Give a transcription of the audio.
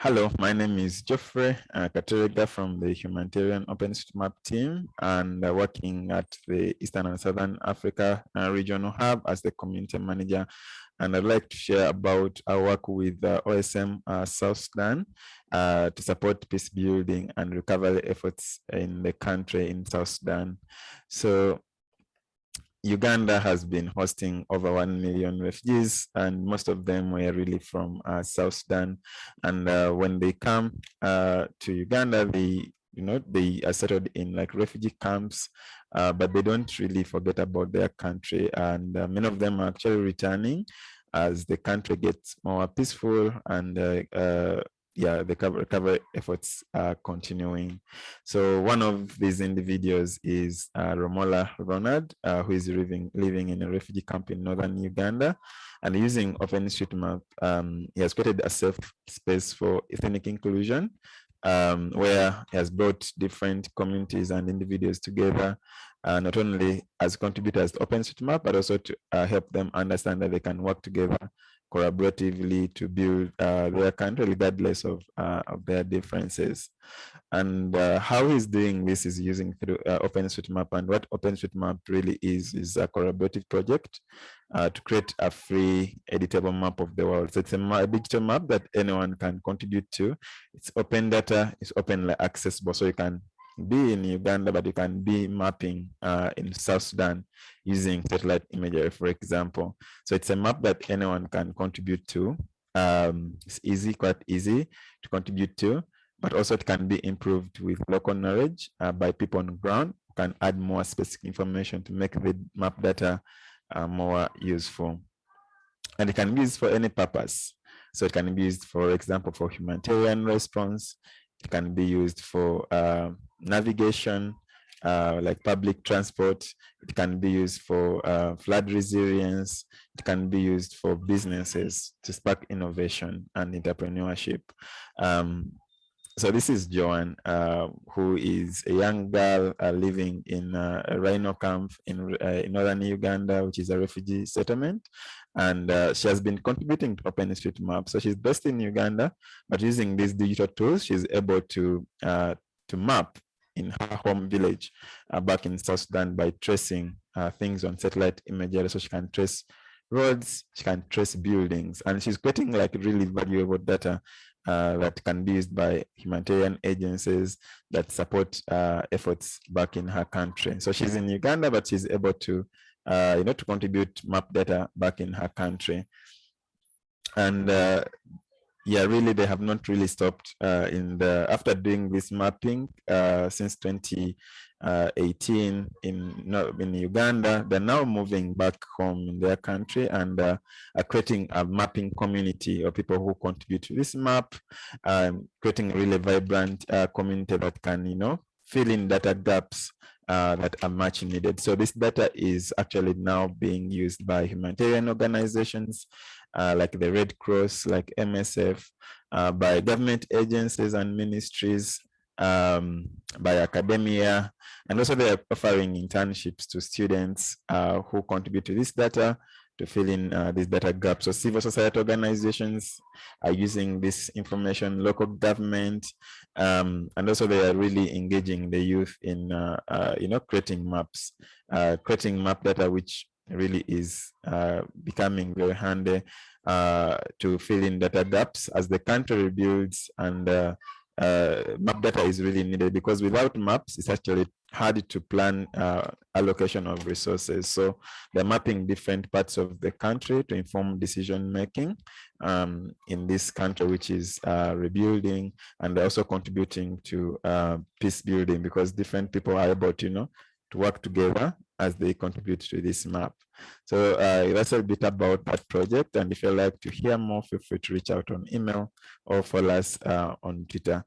Hello, my name is Geoffrey Kateregga from the Humanitarian OpenStreetMap team, and working at the Eastern and Southern Africa Regional Hub as the community manager. And I'd like to share about our work with OSM South Sudan to support peace building and recovery efforts in the country in South Sudan. So Uganda has been hosting over 1 million refugees, and most of them were really from South Sudan. And when they come to Uganda, they are settled in like refugee camps, but they don't really forget about their country. And many of them are actually returning as the country gets more peaceful, and the recovery efforts are continuing. So one of these individuals is Romola Ronald, who is living in a refugee camp in northern Uganda, and using OpenStreetMap, he has created a safe space for ethnic inclusion, where he has brought different communities and individuals together, not only as contributors to OpenStreetMap, but also to help them understand that they can work together collaboratively to build their country regardless of their differences. And how he's doing this is using through OpenStreetMap. And what OpenStreetMap really is a collaborative project to create a free editable map of the world. So it's a digital map that anyone can contribute to. It's open data, it's openly accessible, so you can be in Uganda, but you can be mapping in South Sudan using satellite imagery, for example. So it's a map that anyone can contribute to. It's quite easy to contribute to, but also it can be improved with local knowledge by people on the ground who can add more specific information to make the map data more useful. And it can be used for any purpose. So it can be used, for example, for humanitarian response. It can be used for navigation, like public transport. It can be used for flood resilience. It can be used for businesses to spark innovation and entrepreneurship. So this is Joan, who is a young girl living in a rhino camp in northern Uganda, which is a refugee settlement. And she has been contributing to OpenStreetMap. So she's based in Uganda, but using these digital tools, she's able to map in her home village back in South Sudan by tracing things on satellite imagery. So she can trace roads, she can trace buildings, and she's creating like really valuable data that can be used by humanitarian agencies that support efforts back in her country. So she's in Uganda, but she's able to, to contribute map data back in her country. And yeah, really, they have not really stopped after doing this mapping since 2018 in Uganda. They're now moving back home in their country and are creating a mapping community of people who contribute to this map, creating a really vibrant community that can, fill in data gaps that are much needed. So this data is actually now being used by humanitarian organizations like the Red Cross, like MSF, by government agencies and ministries, by academia, and also they are offering internships to students who contribute to this data to fill in these data gaps. So civil society organizations are using this information, local government, and also they are really engaging the youth in, creating maps, creating map data, which really is becoming very handy to fill in data gaps as the country rebuilds, and map data is really needed, because without maps, it's actually hard to plan allocation of resources. So they're mapping different parts of the country to inform decision making in this country, which is rebuilding, and they're also contributing to peace building, because different people are able to, to work together as they contribute to this map. So that's a bit about that project. And if you'd like to hear more, feel free to reach out on email or follow us on Twitter.